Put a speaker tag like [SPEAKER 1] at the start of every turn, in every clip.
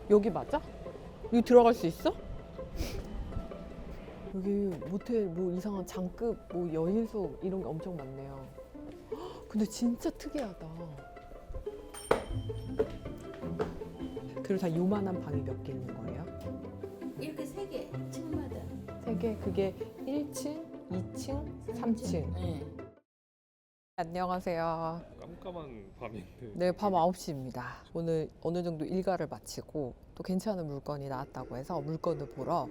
[SPEAKER 1] 여기 맞아? 여기 들어갈 수 있어? 여기 모텔 뭐 이상한 장급 뭐 여인숙 이런 게 엄청 많네요. 근데 진짜 특이하다. 그리고 다 요만한 방이 몇 개 있는 거예요?
[SPEAKER 2] 이렇게 세 개, 층마다.
[SPEAKER 1] 세 개? 그게 1층, 2층, 3층.
[SPEAKER 2] 네.
[SPEAKER 1] 안녕하세요.
[SPEAKER 3] 깜깜한 밤인데.
[SPEAKER 1] 네, 밤 9시입니다. 오늘 어느 정도 일과를 마치고 또 괜찮은 물건이 나왔다고 해서 물건을 보러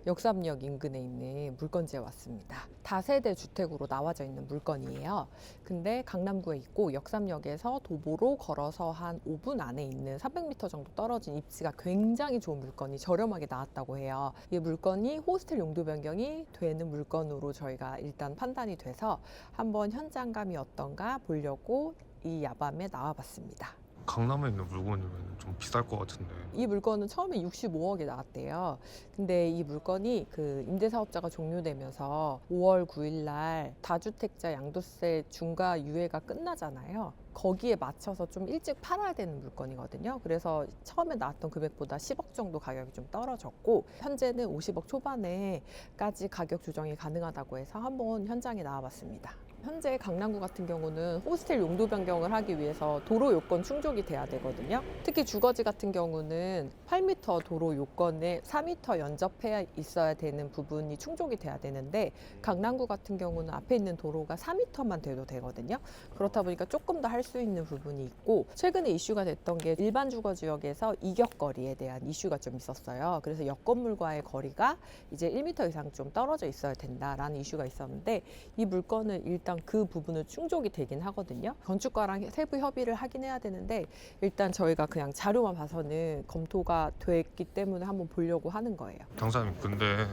[SPEAKER 1] 역삼역 인근에 있는 물건지에 왔습니다. 다세대 주택으로 나와져 있는 물건이에요. 근데 강남구에 있고 역삼역에서 도보로 걸어서 한 5분 안에 있는 300m 정도 떨어진 입지가 굉장히 좋은 물건이 저렴하게 나왔다고 해요. 이 물건이 호스텔 용도 변경이 되는 물건으로 저희가 일단 판단이 돼서 한번 현장감이 어떤가 보려고 이 야밤에 나와봤습니다.
[SPEAKER 3] 강남에 있는 물건이면 좀 비쌀 것 같은데.
[SPEAKER 1] 이 물건은 처음에 65억에 나왔대요. 근데 이 물건이 그 임대사업자가 종료되면서 5월 9일 날 다주택자 양도세 중과 유예가 끝나잖아요. 거기에 맞춰서 좀 일찍 팔아야 되는 물건이거든요. 그래서 처음에 나왔던 금액보다 10억 정도 가격이 좀 떨어졌고 현재는 50억 초반에까지 가격 조정이 가능하다고 해서 한번 현장에 나와봤습니다. 현재 강남구 같은 경우는 호스텔 용도 변경을 하기 위해서 도로 요건 충족이 돼야 되거든요. 특히 주거지 같은 경우는 8m 도로 요건에 4m 연접해 있어야 되는 부분이 충족이 돼야 되는데 강남구 같은 경우는 앞에 있는 도로가 4m만 돼도 되거든요. 그렇다 보니까 조금 더 할 수 있는 부분이 있고 최근에 이슈가 됐던 게 일반 주거지역에서 이격거리에 대한 이슈가 좀 있었어요. 그래서 옆 건물과의 거리가 이제 1m 이상 좀 떨어져 있어야 된다라는 이슈가 있었는데 이 물건은 일단 그 부분은 충족이 되긴 하거든요. 건축가랑 세부 협의를 하긴 해야 되는데 일단 저희가 그냥 자료만 봐서는 검토가 됐기 때문에 한번 보려고 하는 거예요.
[SPEAKER 3] 당사님 근데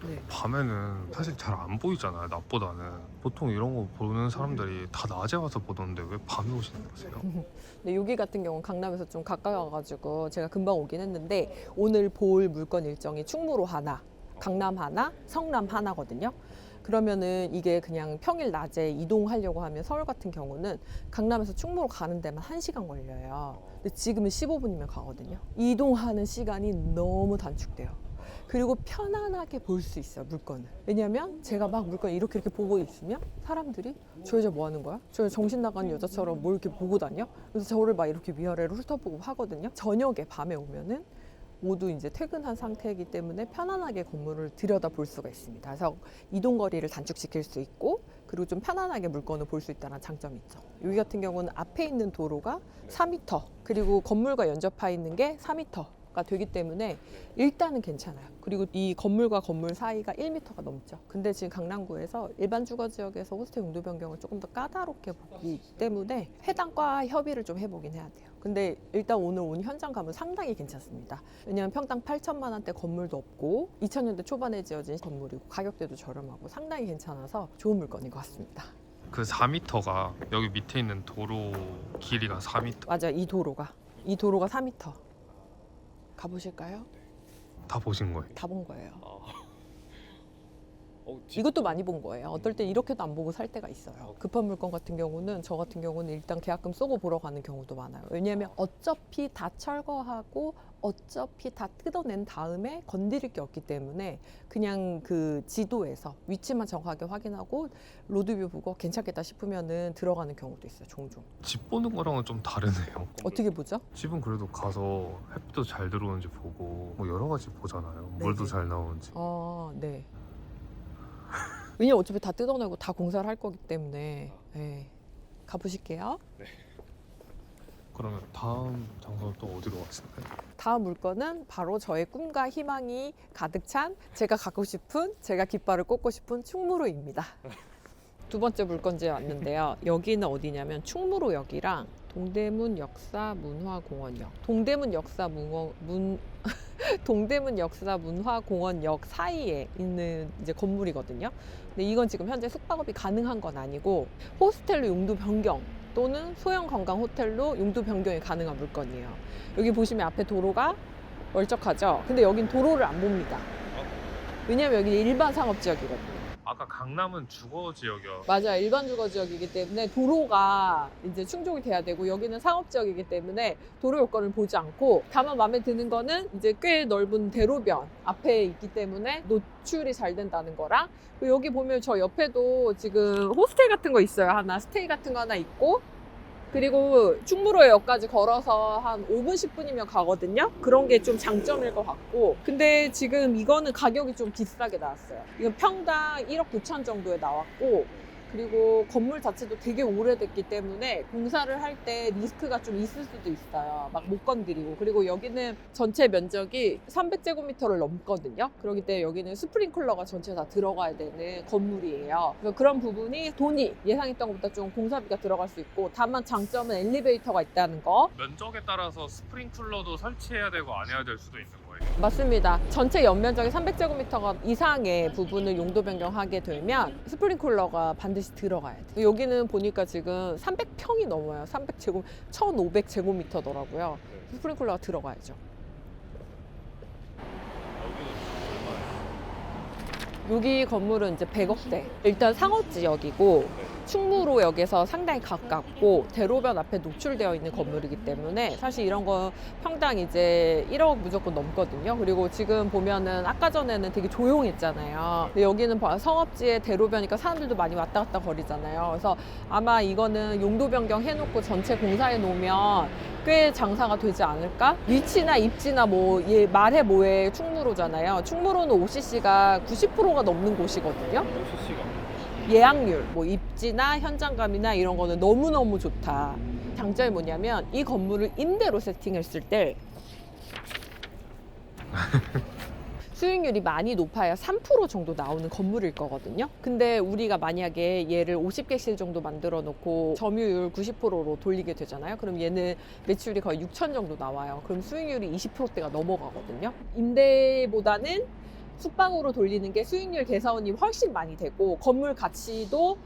[SPEAKER 1] 네.
[SPEAKER 3] 밤에는 사실 잘 안 보이잖아요. 낮보다는. 보통 이런 거 보는 사람들이 다 낮에 와서 보던데 왜 밤에 오시는 거세요?
[SPEAKER 1] 근데 여기 같은 경우는 강남에서 좀 가까이 와가지고 제가 금방 오긴 했는데 오늘 볼 물건 일정이 충무로 하나, 강남 하나, 성남 하나거든요. 그러면은 이게 그냥 평일 낮에 이동하려고 하면 서울 같은 경우는 강남에서 충무로 가는 데만 1시간 걸려요. 근데 지금은 15분이면 가거든요. 이동하는 시간이 너무 단축돼요. 그리고 편안하게 볼 수 있어요, 물건을. 왜냐면 제가 막 물건 이렇게 보고 있으면 사람들이 저 여자 뭐 하는 거야? 저 정신 나간 여자처럼 뭘 이렇게 보고 다녀? 그래서 저를 막 이렇게 위아래로 훑어보고 하거든요. 저녁에 밤에 오면은 모두 이제 퇴근한 상태이기 때문에 편안하게 건물을 들여다 볼 수가 있습니다. 그래서 이동 거리를 단축시킬 수 있고 그리고 좀 편안하게 물건을 볼 수 있다는 장점이 있죠. 여기 같은 경우는 앞에 있는 도로가 4m 그리고 건물과 연접해 있는 게 4m가 되기 때문에 일단은 괜찮아요. 그리고 이 건물과 건물 사이가 1m가 넘죠. 근데 지금 강남구에서 일반 주거지역에서 호스텔 용도 변경을 조금 더 까다롭게 보기 때문에 해당 과 협의를 좀 해보긴 해야 돼요. 근데 일단 오늘 온 현장 가면 상당히 괜찮습니다. 왜냐하면 평당 8천만 원대 건물도 없고 2000년대 초반에 지어진 건물이고 가격대도 저렴하고 상당히 괜찮아서 좋은 물건인 것 같습니다.
[SPEAKER 3] 그 4m가 여기 밑에 있는 도로 길이가 4m.
[SPEAKER 1] 맞아, 이 도로가 4m. 가보실까요?
[SPEAKER 3] 다 보신 거예요?
[SPEAKER 1] 다 본 거예요. 이것도 많이 본 거예요. 어떨 때 이렇게도 안 보고 살 때가 있어요. 급한 물건 같은 경우는 저 같은 경우는 일단 계약금 쏘고 보러 가는 경우도 많아요. 왜냐하면 어차피 다 철거하고 어차피 다 뜯어낸 다음에 건드릴 게 없기 때문에 그냥 그 지도에서 위치만 정확하게 확인하고 로드뷰 보고 괜찮겠다 싶으면은 들어가는 경우도 있어요. 종종.
[SPEAKER 3] 집 보는 거랑은 좀 다르네요.
[SPEAKER 1] 어떻게 보죠?
[SPEAKER 3] 집은 그래도 가서 햇빛도 잘 들어오는지 보고 뭐 여러 가지 보잖아요. 물도
[SPEAKER 1] 네네.
[SPEAKER 3] 잘 나오는지.
[SPEAKER 1] 네. 왜냐면 어차피 다 뜯어내고 다 공사를 할 거기 때문에 네. 가보실게요.
[SPEAKER 3] 그러면 다음 장소는 또 어디로 왔을까요?
[SPEAKER 1] 다음 물건은 바로 저의 꿈과 희망이 가득 찬 제가 갖고 싶은 제가 깃발을 꽂고 싶은 충무로입니다. 두 번째 물건지에 왔는데요. 여기는 어디냐면 충무로역이랑 동대문 역사문화공원역, 동대문 역사문화공원역 사이에 있는 이제 건물이거든요. 근데 이건 지금 현재 숙박업이 가능한 건 아니고 호스텔로 용도 변경 또는 소형 관광 호텔로 용도 변경이 가능한 물건이에요. 여기 보시면 앞에 도로가 멀쩍하죠. 근데 여긴 도로를 안 봅니다. 왜냐면 여기 일반 상업지역이거든요.
[SPEAKER 3] 아까 강남은 주거 지역이야.
[SPEAKER 1] 맞아요. 일반 주거 지역이기 때문에 도로가 이제 충족이 돼야 되고 여기는 상업 지역이기 때문에 도로 요건을 보지 않고 다만 마음에 드는 거는 이제 꽤 넓은 대로변 앞에 있기 때문에 노출이 잘 된다는 거랑 그리고 여기 보면 저 옆에도 지금 호스텔 같은 거 있어요. 하나 스테이 같은 거 하나 있고 그리고 충무로역까지 걸어서 한 5분, 10분이면 가거든요. 그런 게 좀 장점일 것 같고. 근데 지금 이거는 가격이 좀 비싸게 나왔어요. 이건 평당 1억 9천 정도에 나왔고, 그리고 건물 자체도 되게 오래됐기 때문에 공사를 할 때 리스크가 좀 있을 수도 있어요. 막 못 건드리고. 그리고 여기는 전체 면적이 300제곱미터를 넘거든요. 그렇기 때문에 여기는 스프링클러가 전체 다 들어가야 되는 건물이에요. 그래서 그런 부분이 돈이 예상했던 것보다 좀 공사비가 들어갈 수 있고, 다만 장점은 엘리베이터가 있다는 거.
[SPEAKER 3] 면적에 따라서 스프링쿨러도 설치해야 되고 안 해야 될 수도 있는 거예요.
[SPEAKER 1] 맞습니다. 전체 연면적이 300제곱미터 이상의 부분을 용도 변경하게 되면 스프링클러가 반드시 들어가야 돼요. 여기는 보니까 지금 300평이 넘어요. 300제곱, 1500제곱미터더라고요. 스프링클러가 들어가야죠. 여기 건물은 이제 100억대. 일단 상업지역이고 충무로역에서 상당히 가깝고 대로변 앞에 노출되어 있는 건물이기 때문에 사실 이런 거 평당 이제 1억 무조건 넘거든요. 그리고 지금 보면은 아까 전에는 되게 조용했잖아요. 근데 여기는 성업지에 대로변이니까 사람들도 많이 왔다 갔다 거리잖아요. 그래서 아마 이거는 용도 변경 해놓고 전체 공사해 놓으면 꽤 장사가 되지 않을까? 위치나 입지나 뭐 말해 뭐해 충무로잖아요. 충무로는 OCC가 90%가 넘는 곳이거든요.
[SPEAKER 3] OCC가
[SPEAKER 1] 예약률, 뭐 입지나 현장감이나 이런 거는 너무너무 좋다. 장점이 뭐냐면 이 건물을 임대로 세팅했을 때 수익률이 많이 높아야 3% 정도 나오는 건물일 거거든요. 근데 우리가 만약에 얘를 50개실 정도 만들어 놓고 점유율 90%로 돌리게 되잖아요. 그럼 얘는 매출이 거의 6천 정도 나와요. 그럼 수익률이 20%대가 넘어가거든요. 임대보다는 숙박으로 돌리는 게 수익률 개선이 훨씬 많이 되고 건물 가치도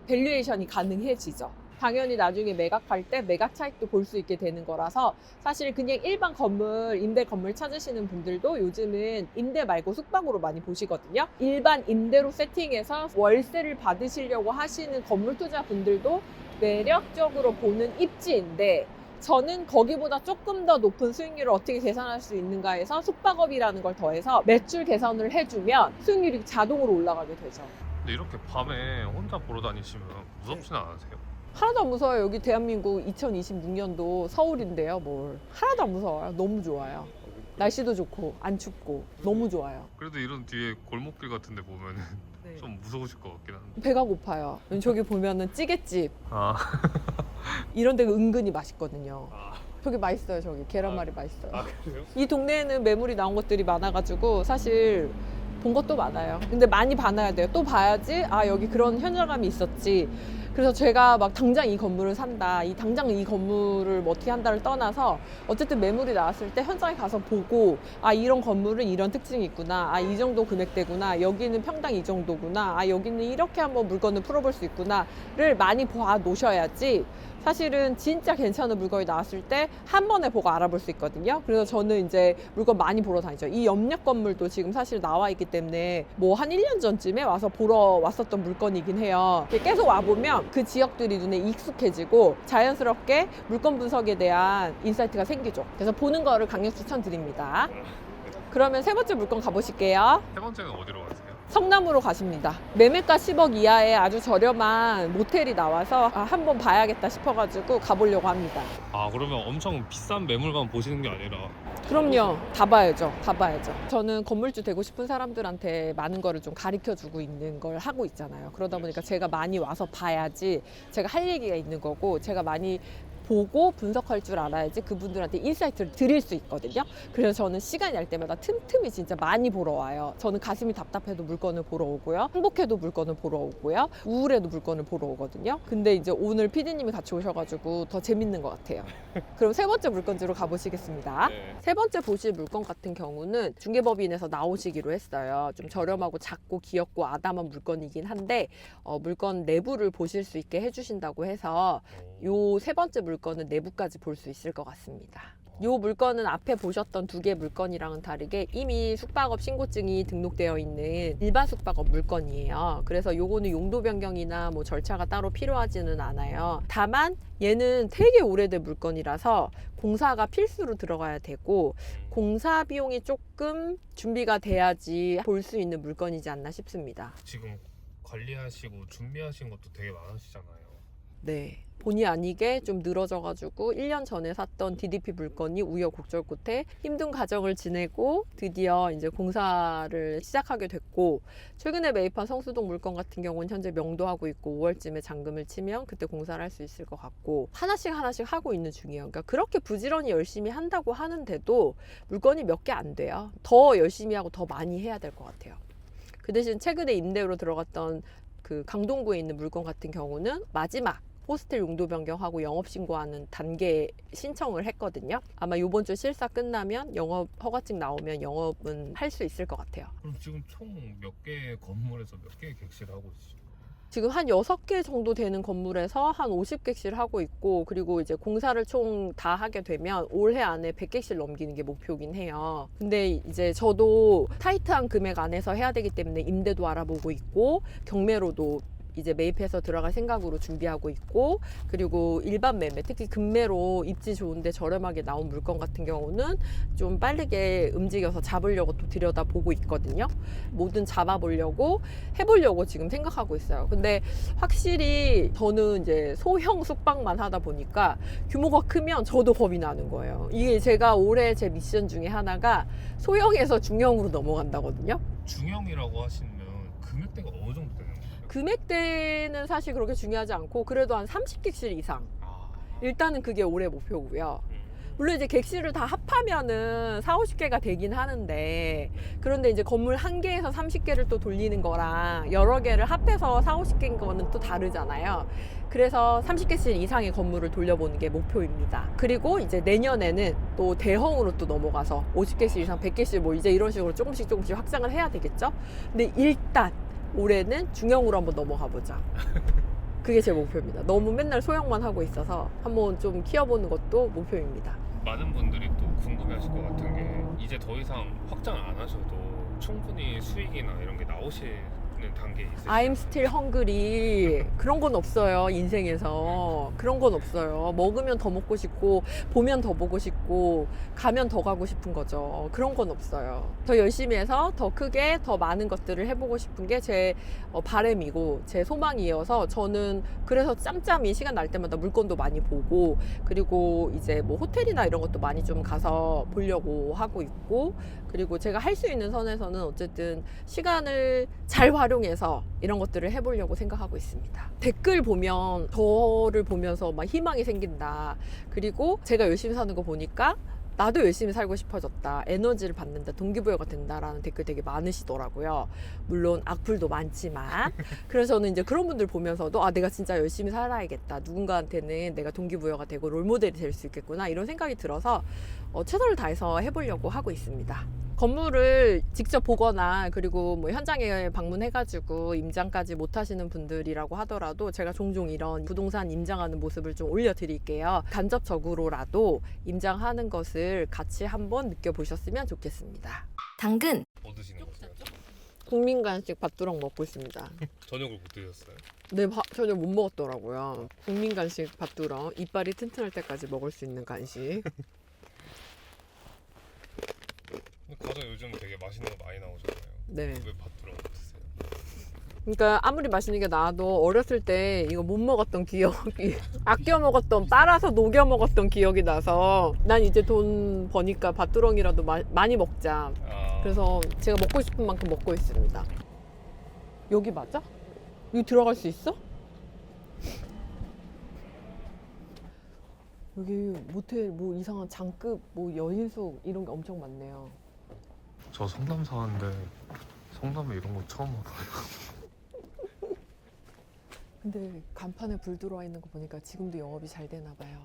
[SPEAKER 1] 밸류에이션이 가능해지죠. 당연히 나중에 매각할 때 매각 차익도 볼 수 있게 되는 거라서 사실 그냥 일반 건물, 임대 건물 찾으시는 분들도 요즘은 임대 말고 숙박으로 많이 보시거든요. 일반 임대로 세팅해서 월세를 받으시려고 하시는 건물 투자 분들도 매력적으로 보는 입지인데 저는 거기보다 조금 더 높은 수익률을 어떻게 계산할 수 있는가 해서 숙박업이라는 걸 더해서 매출 개선을 해주면 수익률이 자동으로 올라가게 되죠.
[SPEAKER 3] 근데 이렇게 밤에 혼자 보러 다니시면 무섭지는 않으세요?
[SPEAKER 1] 하나도 안 무서워요. 여기 대한민국 2026년도 서울인데요. 뭘 하나도 안 무서워요. 너무 좋아요. 날씨도 좋고 안 춥고 너무 좋아요.
[SPEAKER 3] 그래도 이런 뒤에 골목길 같은 데 보면은
[SPEAKER 1] 네.
[SPEAKER 3] 좀 무서우실 것 같긴 한데.
[SPEAKER 1] 배가 고파요. 저기 보면은 찌개집
[SPEAKER 3] 아,
[SPEAKER 1] 이런 데가 은근히 맛있거든요.
[SPEAKER 3] 아,
[SPEAKER 1] 저기 맛있어요. 저기 계란말이 맛있어요.
[SPEAKER 3] 그래요?
[SPEAKER 1] 이 동네에는 매물이 나온 것들이 많아가지고 사실 본 것도 많아요. 근데 많이 봐놔야 돼요. 또 봐야지 아 여기 그런 현장감이 있었지. 그래서 제가 막 당장 이 건물을 산다, 당장 이 건물을 뭐 어떻게 한다를 떠나서 어쨌든 매물이 나왔을 때 현장에 가서 보고 아 이런 건물은 이런 특징이 있구나, 아 이 정도 금액대구나, 여기는 평당 이 정도구나, 아 여기는 이렇게 한번 물건을 풀어볼 수 있구나를 많이 봐 놓으셔야지 사실은 진짜 괜찮은 물건이 나왔을 때 한 번에 보고 알아볼 수 있거든요. 그래서 저는 이제 물건 많이 보러 다니죠. 이 옆옆 건물도 지금 사실 나와 있기 때문에 뭐 한 1년 전쯤에 와서 보러 왔었던 물건이긴 해요. 계속 와보면 그 지역들이 눈에 익숙해지고 자연스럽게 물건 분석에 대한 인사이트가 생기죠. 그래서 보는 거를 강력 추천드립니다. 그러면 세 번째 물건 가보실게요.
[SPEAKER 3] 세 번째는 어디로 가세요?
[SPEAKER 1] 성남으로 가십니다. 매매가 10억 이하의 아주 저렴한 모텔이 나와서 한번 봐야겠다 싶어가지고 가보려고 합니다.
[SPEAKER 3] 아, 그러면 엄청 비싼 매물만 보시는 게 아니라
[SPEAKER 1] 그럼요. 다 봐야죠. 다 봐야죠. 저는 건물주 되고 싶은 사람들한테 많은 거를 좀 가르쳐주고 있는 걸 하고 있잖아요. 그러다 보니까 제가 많이 와서 봐야지 제가 할 얘기가 있는 거고 제가 많이 보고 분석할 줄 알아야지 그분들한테 인사이트를 드릴 수 있거든요. 그래서 저는 시간이 날 때마다 틈틈이 진짜 많이 보러 와요. 저는 가슴이 답답해도 물건을 보러 오고요. 행복해도 물건을 보러 오고요. 우울해도 물건을 보러 오거든요. 근데 이제 오늘 PD님이 같이 오셔가지고 더 재밌는 것 같아요. 그럼 세 번째 물건지로 가보시겠습니다.
[SPEAKER 3] 네.
[SPEAKER 1] 세 번째 보실 물건 같은 경우는 중개법인에서 나오시기로 했어요. 좀 저렴하고 작고 귀엽고 아담한 물건이긴 한데 물건 내부를 보실 수 있게 해주신다고 해서 요 세 번째 물건은 내부까지 볼 수 있을 것 같습니다. 요 물건은 앞에 보셨던 두 개 물건이랑은 다르게 이미 숙박업 신고증이 등록되어 있는 일반 숙박업 물건이에요. 그래서 요거는 용도 변경이나 뭐 절차가 따로 필요하지는 않아요. 다만 얘는 되게 오래된 물건이라서 공사가 필수로 들어가야 되고 공사 비용이 조금 준비가 돼야지 볼 수 있는 물건이지 않나 싶습니다.
[SPEAKER 3] 지금 관리하시고 준비하신 것도 되게 많으시잖아요.
[SPEAKER 1] 네. 본의 아니게 좀 늘어져가지고 1년 전에 샀던 DDP 물건이 우여곡절 끝에 힘든 과정을 지내고 드디어 이제 공사를 시작하게 됐고, 최근에 매입한 성수동 물건 같은 경우는 현재 명도하고 있고 5월쯤에 잔금을 치면 그때 공사를 할 수 있을 것 같고, 하나씩 하고 있는 중이에요. 그러니까 그렇게 부지런히 열심히 한다고 하는데도 물건이 몇 개 안 돼요. 더 열심히 하고 더 많이 해야 될 것 같아요. 그 대신 최근에 임대로 들어갔던 그 강동구에 있는 물건 같은 경우는 마지막 호스텔 용도 변경하고 영업 신고하는 단계 신청을 했거든요. 아마 이번 주 실사 끝나면 영업 허가증 나오면 영업은 할 수 있을 것 같아요.
[SPEAKER 3] 그럼 지금 총 몇 개 건물에서 몇 개 객실을 하고 있어요?
[SPEAKER 1] 지금 한 6개 정도 되는 건물에서 한 50객실 하고 있고, 그리고 이제 공사를 총 다 하게 되면 올해 안에 100객실 넘기는 게 목표긴 해요. 근데 이제 저도 타이트한 금액 안에서 해야 되기 때문에 임대도 알아보고 있고, 경매로도 이제 매입해서 들어갈 생각으로 준비하고 있고, 그리고 일반 매매, 특히 금매로 입지 좋은데 저렴하게 나온 물건 같은 경우는 좀 빠르게 움직여서 잡으려고 또 들여다보고 있거든요. 뭐든 잡아보려고 해보려고 지금 생각하고 있어요. 근데 확실히 저는 이제 소형 숙박만 하다 보니까 규모가 크면 저도 겁이 나는 거예요. 이게 제가 올해 제 미션 중에 하나가 소형에서 중형으로 넘어간다거든요.
[SPEAKER 3] 중형이라고 하시면 금액대가 어느 정도 되는 거예요?
[SPEAKER 1] 금액대는 사실 그렇게 중요하지 않고, 그래도 한 30객실 이상. 일단은 그게 올해 목표고요. 물론 이제 객실을 다 합하면은 4, 50개가 되긴 하는데, 그런데 이제 건물 한 개에서 30개를 또 돌리는 거랑 여러 개를 합해서 4, 50개인 거는 또 다르잖아요. 그래서 30개실 이상의 건물을 돌려보는 게 목표입니다. 그리고 이제 내년에는 또 대형으로 또 넘어가서 50개실 이상, 100개실 뭐 이제 이런 식으로 조금씩 확장을 해야 되겠죠. 근데 일단 올해는 중형으로 한번 넘어가 보자. 그게 제 목표입니다. 너무 맨날 소형만 하고 있어서 한번 좀 키워보는 것도 목표입니다.
[SPEAKER 3] 많은 분들이 또 궁금해하실 것 같은 게, 이제 더 이상 확장을 안 하셔도 충분히 수익이나 이런 게 나오시는 단계에 있으세요?
[SPEAKER 1] I'm still hungry. 그런 건 없어요. 인생에서 그런 건 없어요. 먹으면 더 먹고 싶고, 보면 더 보고 싶고, 가면 더 가고 싶은 거죠. 그런 건 없어요. 더 열심히 해서 더 크게 더 많은 것들을 해보고 싶은 게 제 바람이고 제 소망이어서, 저는 그래서 짬짬이 시간 날 때마다 물건도 많이 보고, 그리고 이제 뭐 호텔이나 이런 것도 많이 좀 가서 보려고 하고 있고, 그리고 제가 할 수 있는 선에서는 어쨌든 시간을 잘 활용해서 이런 것들을 해보려고 생각하고 있습니다. 댓글 보면 저를 보면서 막 희망이 생긴다. 그리고 제가 열심히 사는 거 보니까 나도 열심히 살고 싶어졌다, 에너지를 받는다, 동기부여가 된다라는 댓글 되게 많으시더라고요. 물론 악플도 많지만. 그래서 저는 이제 그런 분들 보면서도 아, 내가 진짜 열심히 살아야겠다, 누군가한테는 내가 동기부여가 되고 롤모델이 될 수 있겠구나, 이런 생각이 들어서 최선을 다해서 해보려고 하고 있습니다. 건물을 직접 보거나 그리고 뭐 현장에 방문해가지고 임장까지 못 하시는 분들이라고 하더라도 제가 종종 이런 부동산 임장하는 모습을 좀 올려드릴게요. 간접적으로라도 임장하는 것을 같이 한번 느껴보셨으면 좋겠습니다.
[SPEAKER 2] 당근.
[SPEAKER 3] 뭐 드시는 거세요?
[SPEAKER 1] 국민간식 밭두렁 먹고 있습니다.
[SPEAKER 3] 저녁을 못 드셨어요?
[SPEAKER 1] 네, 전혀 못 먹었더라고요. 국민간식 밭두렁, 이빨이 튼튼할 때까지 먹을 수 있는 간식.
[SPEAKER 3] 과자 요즘 되게 맛있는 거 많이 나오잖아요.
[SPEAKER 1] 네.
[SPEAKER 3] 왜 밭두렁 못 드세요?
[SPEAKER 1] 그러니까 아무리 맛있는 게 나와도 어렸을 때 이거 못 먹었던 기억이, 아껴 먹었던, 빨아서 녹여 먹었던 기억이 나서 난 이제 돈 버니까 밭두렁이라도 많이 먹자. 그래서 제가 먹고 싶은 만큼 먹고 있습니다. 여기 맞아? 여기 들어갈 수 있어? 여기 모텔 뭐 이상한 장급 뭐 여인숙 이런 게 엄청 많네요.
[SPEAKER 3] 저 성남 사는데 성남에 이런 거 처음 알아요.
[SPEAKER 1] 근데 간판에 불 들어와 있는 거 보니까 지금도 영업이 잘 되나 봐요.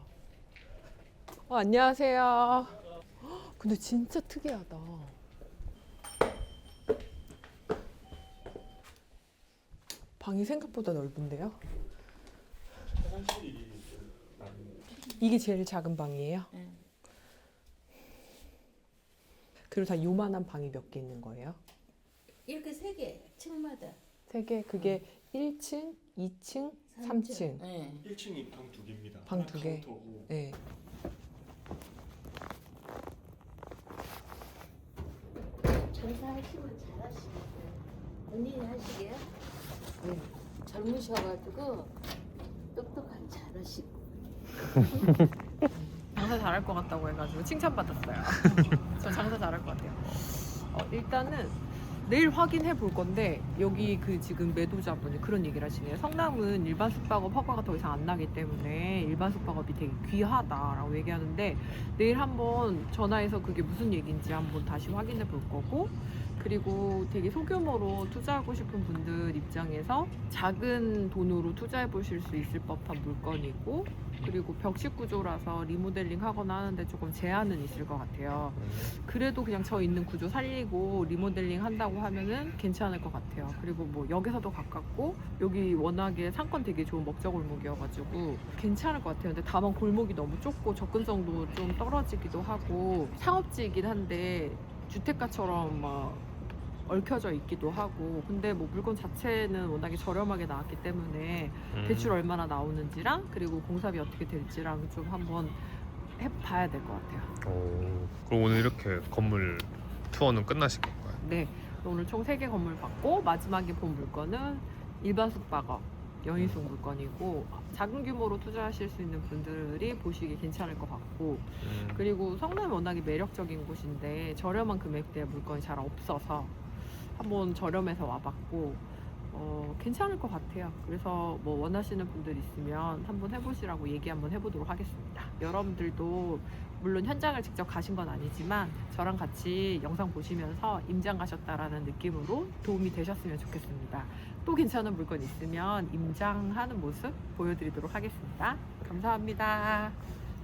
[SPEAKER 1] 안녕하세요. 헉, 근데 진짜 특이하다. 방이 생각보다 넓은데요? 이게 제일 작은 방이에요?
[SPEAKER 2] 네.
[SPEAKER 1] 그리고 다 요만한 방이 몇 개 있는 거예요?
[SPEAKER 2] 이렇게 세 개, 층마다.
[SPEAKER 1] 세 개? 그게 1층, 2층, 3층.
[SPEAKER 2] 네.
[SPEAKER 4] 1층이 방 2개입니다.
[SPEAKER 1] 방 두 개.
[SPEAKER 4] 카운터고
[SPEAKER 1] 네.
[SPEAKER 2] 장사하시면 잘하시겠어요. 언니는 하시게요?
[SPEAKER 1] 네.
[SPEAKER 2] 젊으셔가지고 똑똑하게 잘하시고.
[SPEAKER 1] 장사 잘할 것 같다고 해가지고 칭찬받았어요. 저 장사 잘할 것 같아요. 일단은 내일 확인해 볼 건데 여기 그 지금 매도자분이 그런 얘기를 하시네요. 성남은 일반 숙박업 허가가 더 이상 안 나기 때문에 일반 숙박업이 되게 귀하다라고 얘기하는데 내일 한번 전화해서 그게 무슨 얘기인지 한번 다시 확인해 볼 거고, 그리고 되게 소규모로 투자하고 싶은 분들 입장에서 작은 돈으로 투자해 보실 수 있을 법한 물건이고, 그리고 벽식 구조라서 리모델링 하거나 하는데 조금 제한은 있을 것 같아요. 그래도 그냥 저 있는 구조 살리고 리모델링 한다고 하면은 괜찮을 것 같아요. 그리고 뭐 역에서도 가깝고 여기 워낙에 상권 되게 좋은 먹자골목이어가지고 괜찮을 것 같아요. 근데 다만 골목이 너무 좁고 접근성도 좀 떨어지기도 하고 상업지이긴 한데 주택가처럼 막 얽혀져 있기도 하고, 근데 뭐 물건 자체는 워낙에 저렴하게 나왔기 때문에 대출 얼마나 나오는지랑 그리고 공사비 어떻게 될지랑 좀 한번 해봐야 될 것 같아요.
[SPEAKER 3] 그럼 오늘 이렇게 건물 투어는 끝나신 건가요?
[SPEAKER 1] 네, 오늘 총 3개 건물 받고 마지막에 본 물건은 일반 숙박업 연희숙 물건이고, 작은 규모로 투자하실 수 있는 분들이 보시기 괜찮을 것 같고, 그리고 성남이 워낙에 매력적인 곳인데 저렴한 금액대의 물건이 잘 없어서 한번 저렴해서 와봤고 괜찮을 것 같아요. 그래서 뭐 원하시는 분들 있으면 한번 해보시라고 얘기 한번 해보도록 하겠습니다. 여러분들도 물론 현장을 직접 가신 건 아니지만 저랑 같이 영상 보시면서 임장 가셨다라는 느낌으로 도움이 되셨으면 좋겠습니다. 또 괜찮은 물건 있으면 임장하는 모습 보여드리도록 하겠습니다. 감사합니다.